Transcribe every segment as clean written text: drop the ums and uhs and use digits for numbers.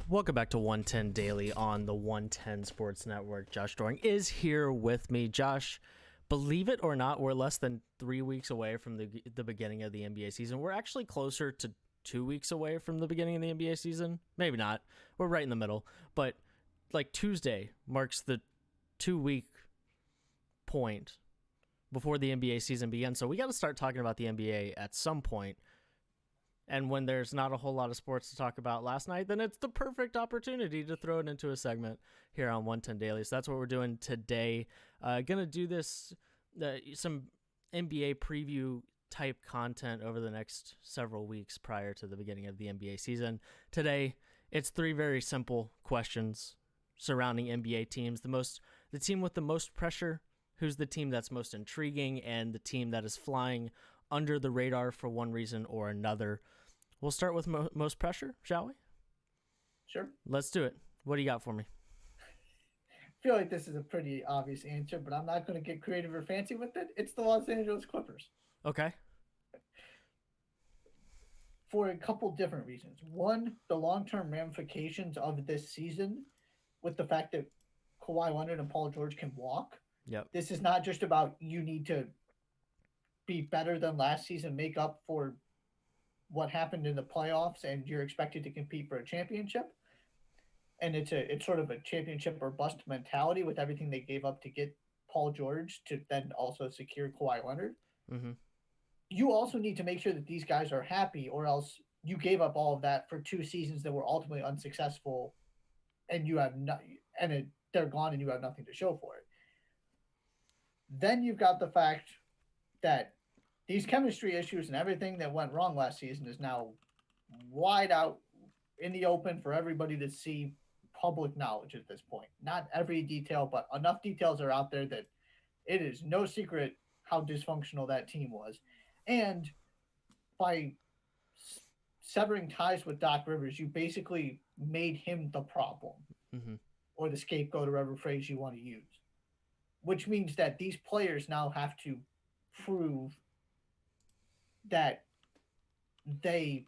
Welcome back to 110 Daily on the 110 Sports Network. Josh Doring is here with me. Josh, believe it or not, we're less than 3 weeks away from the beginning of the NBA season. We're actually closer to 2 weeks away from the beginning of the NBA season. Maybe not. We're right in the middle. But like Tuesday marks the 2-week point before the NBA season begins. So we got to start talking about the NBA at some point. And when there's not a whole lot of sports to talk about last night, then it's the perfect opportunity to throw it into a segment here on 110 Daily. So that's what we're doing today. Gonna do this, some NBA preview type content over the next several weeks prior to the beginning of the NBA season. Today, it's 3 very simple questions surrounding NBA teams. The team with the most pressure, who's the team that's most intriguing, and the team that is flying under the radar for one reason or another. We'll start with most pressure, shall we? Sure. Let's do it. What do you got for me? I feel like this is a pretty obvious answer, but I'm not going to get creative or fancy with it. It's the Los Angeles Clippers. Okay. For a couple different reasons. One, the long-term ramifications of this season with the fact that Kawhi Leonard and Paul George can walk. Yep. This is not just about you need to be better than last season, make up for what happened in the playoffs, and you're expected to compete for a championship. And it's sort of a championship or bust mentality with everything they gave up to get Paul George to then also secure Kawhi Leonard. Mm-hmm. You also need to make sure that these guys are happy, or else you gave up all of that for 2 seasons that were ultimately unsuccessful, and they're gone, and you have nothing to show for it. Then you've got the fact that these chemistry issues and everything that went wrong last season is now wide out in the open for everybody to see, public knowledge at this point. Not every detail, but enough details are out there that it is no secret how dysfunctional that team was. And by severing ties with Doc Rivers, you basically made him the problem, or the scapegoat, or whatever phrase you want to use, which means that these players now have to prove that they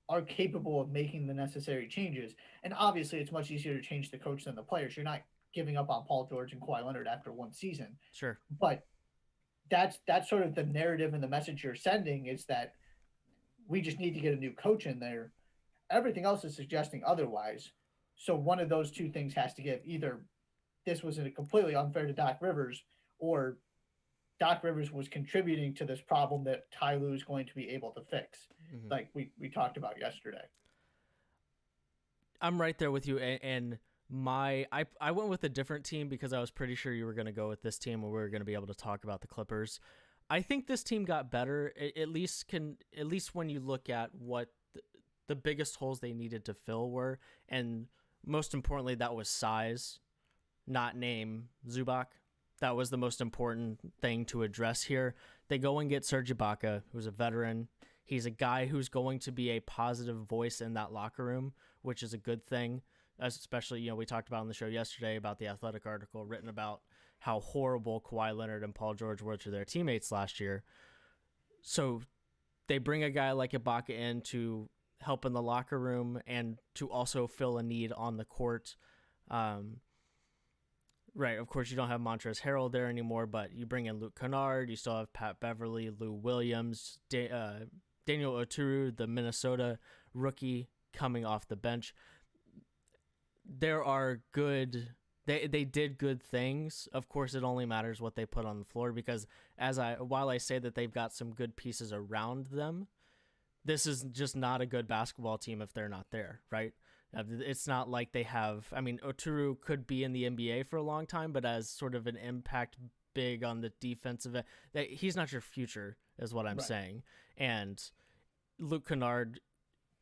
are capable of making the necessary changes. And obviously, it's much easier to change the coach than the players. You're not giving up on Paul George and Kawhi Leonard after 1 season. Sure. But that's sort of the narrative and the message you're sending, is that we just need to get a new coach in there. Everything else is suggesting otherwise. So one of those 2 things has to give. Either this was completely unfair to Doc Rivers, or Doc Rivers was contributing to this problem that Ty Lue is going to be able to fix, like we talked about yesterday. I'm right there with you, and I went with a different team because I was pretty sure you were going to go with this team, and we were going to be able to talk about the Clippers. I think this team got better, at least when you look at what the biggest holes they needed to fill were, and most importantly, that was size, not name Zubac. That was the most important thing to address here. They go and get Serge Ibaka, who's a veteran. He's a guy who's going to be a positive voice in that locker room, which is a good thing. Especially, we talked about on the show yesterday about the Athletic article written about how horrible Kawhi Leonard and Paul George were to their teammates last year. So they bring a guy like Ibaka in to help in the locker room and to also fill a need on the court. Right, of course, you don't have Montrezl Harrell there anymore, but you bring in Luke Kennard. You still have Pat Beverly, Lou Williams, Daniel Oturu, the Minnesota rookie, coming off the bench. There are good. They did good things. Of course, it only matters what they put on the floor, because while I say that they've got some good pieces around them, this is just not a good basketball team if they're not there, right? It's not like they have. I mean, Oturu could be in the NBA for a long time, but as sort of an impact big on the defensive end, he's not your future, is what I'm saying. And Luke Kennard,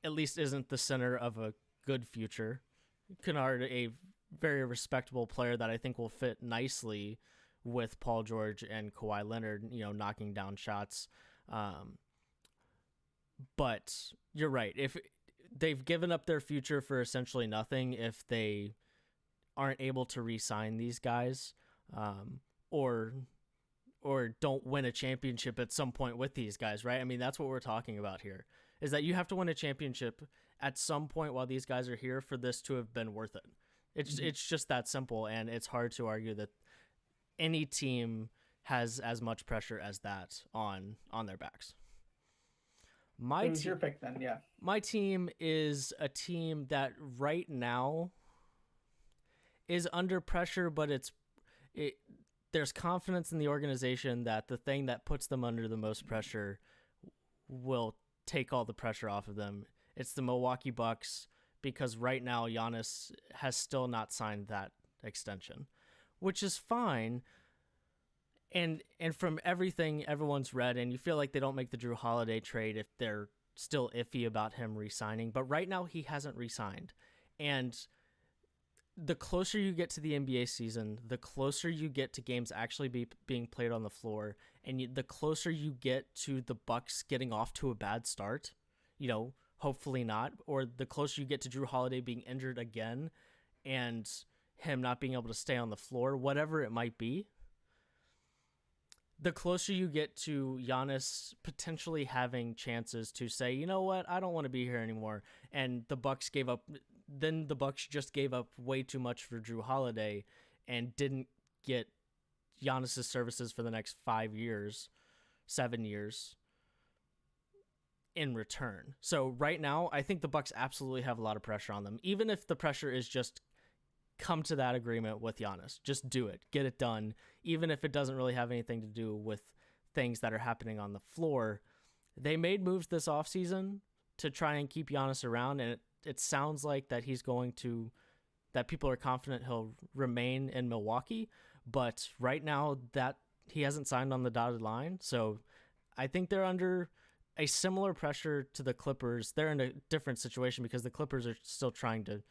at least, isn't the center of a good future. Kennard, a very respectable player that I think will fit nicely with Paul George and Kawhi Leonard, knocking down shots. But you're right. If they've given up their future for essentially nothing, if they aren't able to re-sign these guys, or don't win a championship at some point with these guys, right? I mean, that's what we're talking about here, is that you have to win a championship at some point while these guys are here for this to have been worth it. It's just that simple, and it's hard to argue that any team has as much pressure as that on their backs. Who's your pick then? Yeah. My team is a team that right now is under pressure, but there's confidence in the organization that the thing that puts them under the most pressure will take all the pressure off of them. It's the Milwaukee Bucks, because right now Giannis has still not signed that extension, which is fine. And from everything everyone's read, and you feel like they don't make the Jrue Holiday trade if they're still iffy about him re-signing. But right now he hasn't re-signed. And the closer you get to the NBA season, the closer you get to games actually being played on the floor, and the closer you get to the Bucks getting off to a bad start, hopefully not, or the closer you get to Jrue Holiday being injured again and him not being able to stay on the floor, whatever it might be, the closer you get to Giannis potentially having chances to say, you know what, I don't want to be here anymore. And the Bucks just gave up way too much for Jrue Holiday and didn't get Giannis's services for the next 7 years in return. So right now, I think the Bucks absolutely have a lot of pressure on them. Even if the pressure is just come to that agreement with Giannis. Just do it. Get it done. Even if it doesn't really have anything to do with things that are happening on the floor. They made moves this offseason to try and keep Giannis around, and it sounds like that that people are confident he'll remain in Milwaukee, but right now that he hasn't signed on the dotted line. So I think they're under a similar pressure to the Clippers. They're in a different situation because the Clippers are still trying to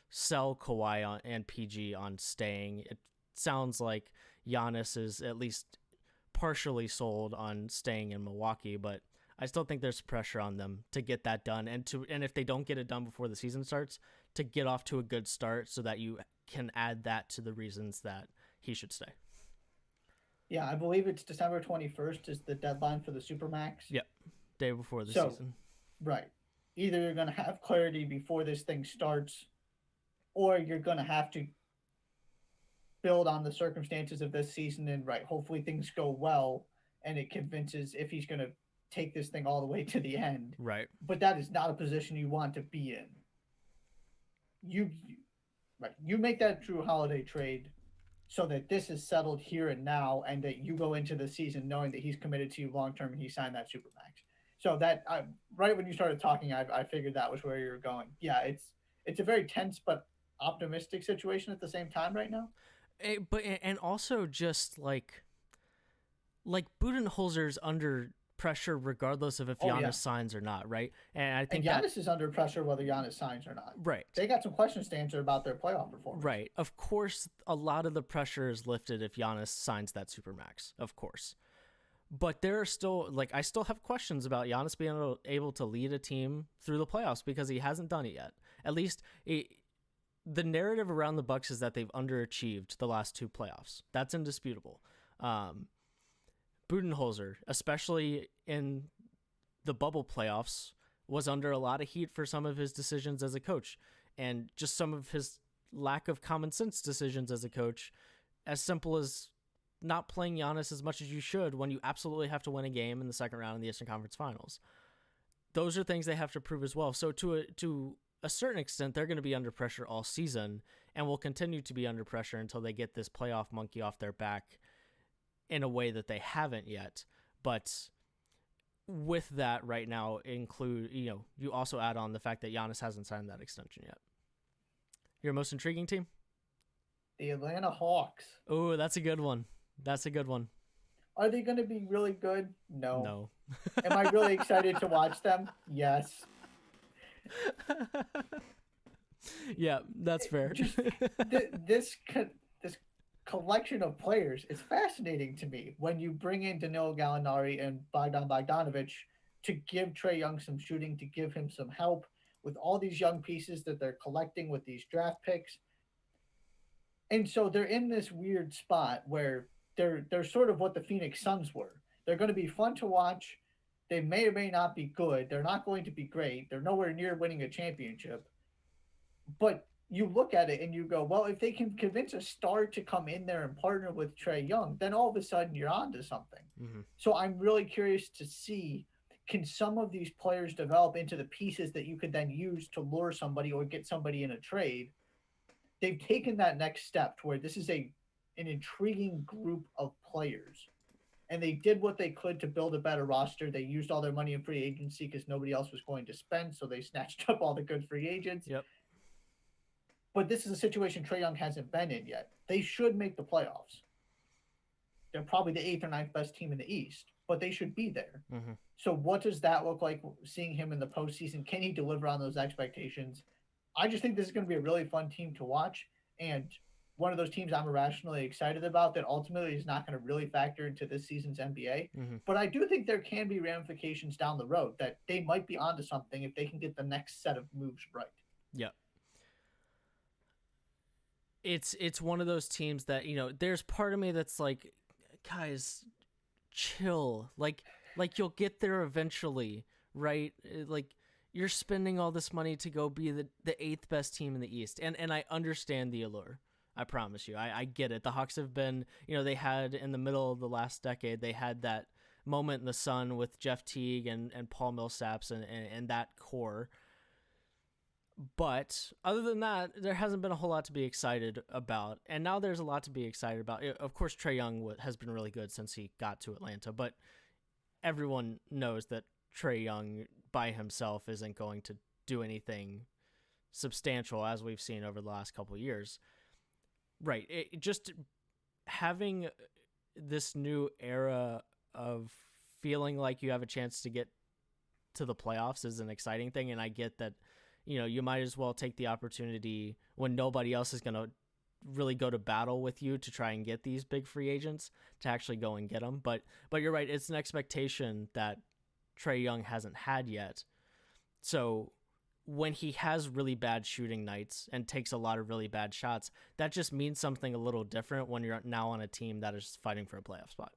sell Kawhi and PG on staying. It sounds like Giannis is at least partially sold on staying in Milwaukee, but I still think there's pressure on them to get that done, and if they don't get it done before the season starts, to get off to a good start so that you can add that to the reasons that he should stay. Yeah, I believe it's December 21st is the deadline for the Supermax. Yep, day before the season. Right. Either you're going to have clarity before this thing starts, or you're going to have to build on the circumstances of this season and, hopefully things go well and it convinces if he's going to take this thing all the way to the end. Right. But that is not a position you want to be in. You make that Jrue Holiday trade so that this is settled here and now, and that you go into the season knowing that he's committed to you long-term and he signed that Supermax. So that right when you started talking, I figured that was where you were going. Yeah, it's a very tense but optimistic situation at the same time right now. And also just like Budenholzer's under pressure regardless of if Giannis signs or not, right? And I think Giannis is under pressure whether Giannis signs or not. Right. They got some questions to answer about their playoff performance. Right. Of course, a lot of the pressure is lifted if Giannis signs that Supermax, of course. But there are still, I still have questions about Giannis being able to lead a team through the playoffs because he hasn't done it yet. At least the narrative around the Bucks is that they've underachieved the last two playoffs. That's indisputable. Budenholzer, especially in the bubble playoffs, was under a lot of heat for some of his decisions as a coach and just some of his lack of common sense decisions as a coach, as simple as not playing Giannis as much as you should when you absolutely have to win a game in the second round of the Eastern Conference Finals. Those are things they have to prove as well. So to a certain extent, they're going to be under pressure all season and will continue to be under pressure until they get this playoff monkey off their back in a way that they haven't yet. But with that right now you also add on the fact that Giannis hasn't signed that extension yet. Your most intriguing team? The Atlanta Hawks. Oh, that's a good one. Are they going to be really good? No. Am I really excited to watch them? Yes. Yeah, that's fair. This collection of players is fascinating to me when you bring in Danilo Gallinari and Bogdan Bogdanovic to give Trae Young some shooting, to give him some help with all these young pieces that they're collecting with these draft picks. And so they're in this weird spot where they're sort of what the Phoenix Suns were. They're going to be fun to watch They may or may not be good. They're not going to be great. They're nowhere near winning a championship. But you look at it and you go, well, if they can convince a star to come in there and partner with Trae Young, then all of a sudden you're onto something. Mm-hmm. So I'm really curious to see, can some of these players develop into the pieces that you could then use to lure somebody or get somebody in a trade? They've taken that next step to where this is an intriguing group of players. And they did what they could to build a better roster. They used all their money in free agency because nobody else was going to spend, so they snatched up all the good free agents. Yep. But this is a situation Trae Young hasn't been in yet. They should make the playoffs. They're probably the 8th or 9th best team in the East, but they should be there. Mm-hmm. So what does that look like seeing him in the postseason? Can he deliver on those expectations? I just think this is going to be a really fun team to watch, and one of those teams I'm irrationally excited about that ultimately is not going to really factor into this season's NBA. Mm-hmm. But I do think there can be ramifications down the road that they might be onto something if they can get the next set of moves right. Yep. It's one of those teams that, there's part of me that's like, guys, chill. Like you'll get there eventually, right? Like, you're spending all this money to go be the 8th best team in the East. And I understand the allure. I promise you. I get it. The Hawks have been, they had in the middle of the last decade, they had that moment in the sun with Jeff Teague and Paul Millsaps and that core. But other than that, there hasn't been a whole lot to be excited about. And now there's a lot to be excited about. Of course, Trae Young has been really good since he got to Atlanta, but everyone knows that Trae Young by himself isn't going to do anything substantial, as we've seen over the last couple of years. Right. Just having this new era of feeling like you have a chance to get to the playoffs is an exciting thing. And I get that, you might as well take the opportunity when nobody else is going to really go to battle with you to try and get these big free agents to actually go and get them. But you're right. It's an expectation that Trae Young hasn't had yet. So when he has really bad shooting nights and takes a lot of really bad shots, that just means something a little different when you're now on a team that is fighting for a playoff spot.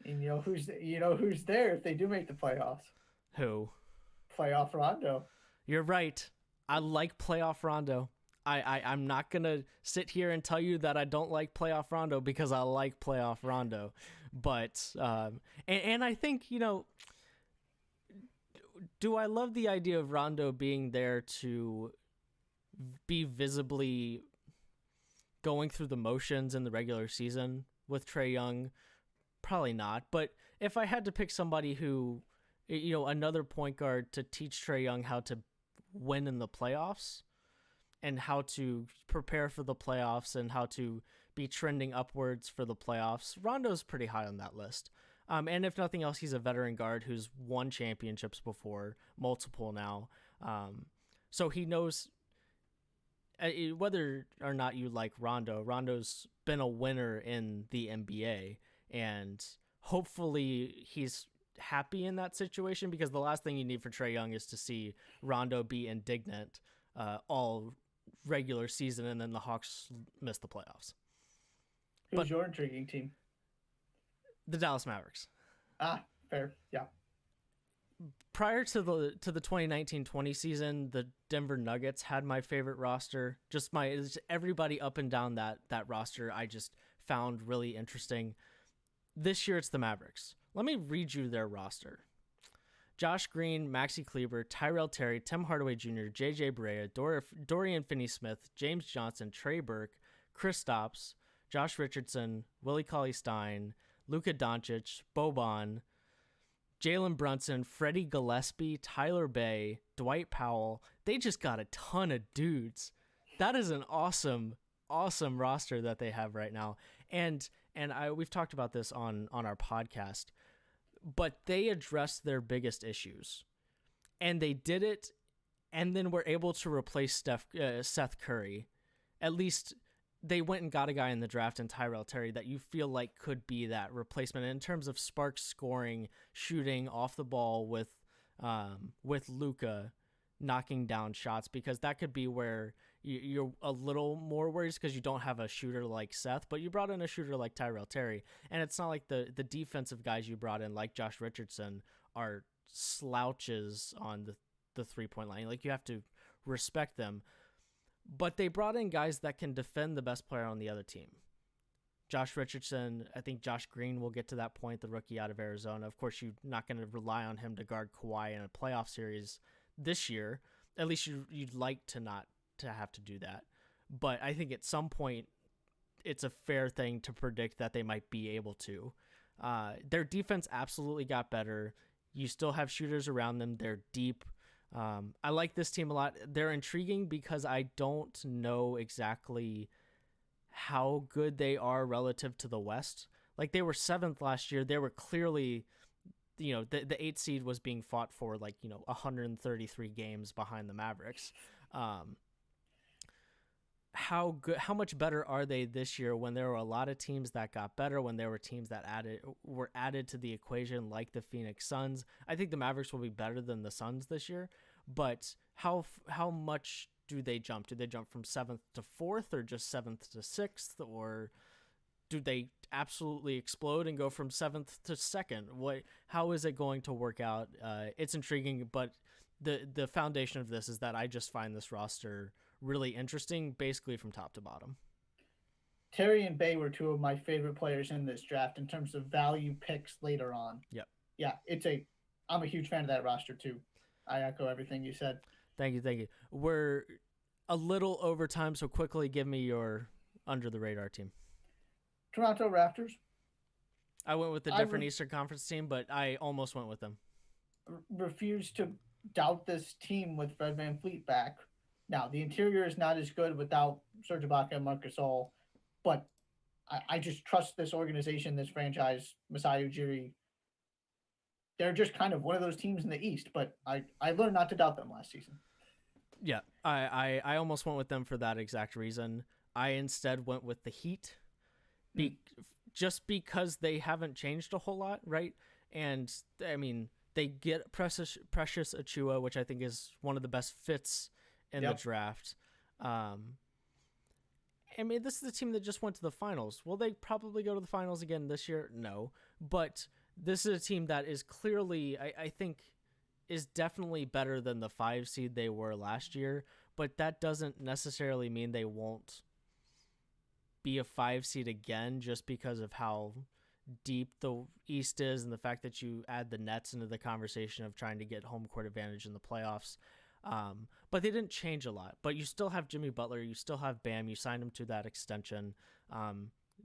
And who's there if they do make the playoffs? Who? Playoff Rondo. You're right. I like playoff Rondo. I'm not going to sit here and tell you that I don't like playoff Rondo because I like playoff Rondo. But, and I think, do I love the idea of Rondo being there to be visibly going through the motions in the regular season with Trae Young? Probably not. But if I had to pick somebody who, another point guard to teach Trae Young how to win in the playoffs and how to prepare for the playoffs and how to be trending upwards for the playoffs, Rondo's pretty high on that list. And if nothing else, he's a veteran guard who's won championships before, multiple now. So he knows whether or not you like Rondo, Rondo's been a winner in the NBA, and hopefully he's happy in that situation, because the last thing you need for Trae Young is to see Rondo be indignant all regular season and then the Hawks miss the playoffs. Who's your intriguing team? The Dallas Mavericks. Fair. Yeah. Prior to the 2019-20 season, the Denver Nuggets had my favorite roster. Just everybody up and down that roster I just found really interesting. This year it's the Mavericks. Let me read you their roster. Josh Green, Maxi Kleber, Tyrell Terry, Tim Hardaway Jr., J.J. Barea, Dorian Finney-Smith, James Johnson, Trey Burke, Kristaps, Josh Richardson, Willie Cauley-Stein, Luka Doncic, Boban, Jalen Brunson, Freddie Gillespie, Tyler Bay, Dwight Powell. They just got a ton of dudes. That is an awesome roster that they have right now. And we've talked about this on our podcast, but they addressed their biggest issues, and they did it, and then were able to replace Seth Curry. At least they went and got a guy in the draft in Tyrell Terry that you feel like could be that replacement in terms of spark scoring, shooting off the ball with Luka knocking down shots, because that could be where you're a little more worried because you don't have a shooter like Seth, but you brought in a shooter like Tyrell Terry, and it's not like the defensive guys you brought in like Josh Richardson are slouches on the 3-point line. Like, you have to respect them, but they brought in guys that can defend the best player on the other team. Josh Richardson, I think Josh Green will get to that point, the rookie out of Arizona. Of course, you're not going to rely on him to guard Kawhi in a playoff series this year. At least you'd like to not to have to do that. But I think at some point it's a fair thing to predict that they might be able to. Their defense absolutely got better. You still have shooters around them. They're deep. I like this team a lot. They're intriguing because I don't know exactly how good they are relative to the West. Like, they were 7th last year. They were clearly, the 8th seed was being fought for 133 games behind the Mavericks. How much better are they this year when there were a lot of teams that got better, when there were teams that were added to the equation, like the Phoenix Suns? I think the Mavericks will be better than the Suns this year, but how much do they jump? Do they jump from 7th to 4th, or just 7th to 6th, or do they absolutely explode and go from 7th to 2nd? How is it going to work out? It's intriguing, but the foundation of this is that I just find this roster really interesting, basically from top to bottom. Terry and Bay were two of my favorite players in this draft in terms of value picks later on. Yep. Yeah, I'm a huge fan of that roster too. I echo everything you said. Thank you. We're a little over time, so quickly give me your under the radar team. Toronto Raptors. I went with a different Eastern Conference team, but I almost went with them. Refuse to doubt this team with Fred VanVleet back. Now, the interior is not as good without Serge Ibaka and Marc Gasol, but I just trust this organization, this franchise, Masai Ujiri. They're just kind of one of those teams in the East, but I learned not to doubt them last season. Yeah, I almost went with them for that exact reason. I instead went with the Heat, just because they haven't changed a whole lot, right? And, I mean, they get Precious Achiuwa, which I think is one of the best fits in the draft. I mean, this is the team that just went to the finals. Will they probably go to the finals again this year? No. But this is a team that is clearly, I think, is definitely better than the 5 seed they were last year. But that doesn't necessarily mean they won't be a 5 seed again, just because of how deep the East is and the fact that you add the Nets into the conversation of trying to get home court advantage in the playoffs. But they didn't change a lot. But you still have Jimmy Butler. You still have Bam. You signed him to that extension.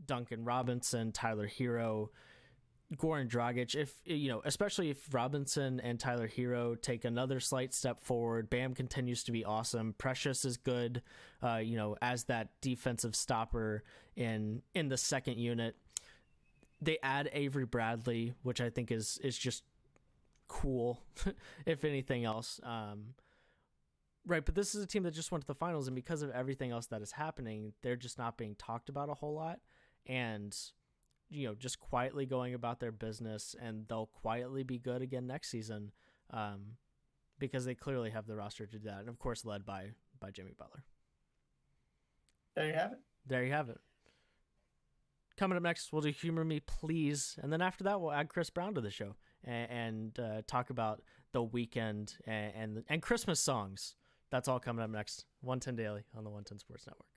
Duncan Robinson, Tyler Hero, Goran Dragic. Especially if Robinson and Tyler Hero take another slight step forward, Bam continues to be awesome. Precious is good, as that defensive stopper in the second unit. They add Avery Bradley, which I think is just cool, if anything else. Right, but this is a team that just went to the finals, and because of everything else that is happening, they're just not being talked about a whole lot, and just quietly going about their business, and they'll quietly be good again next season, because they clearly have the roster to do that, and of course led by Jimmy Butler. There you have it. Coming up next, we'll do Humor Me Please, and then after that, we'll add Chris Brown to the show and talk about the weekend and Christmas songs. That's all coming up next. 110 Daily on the 110 Sports Network.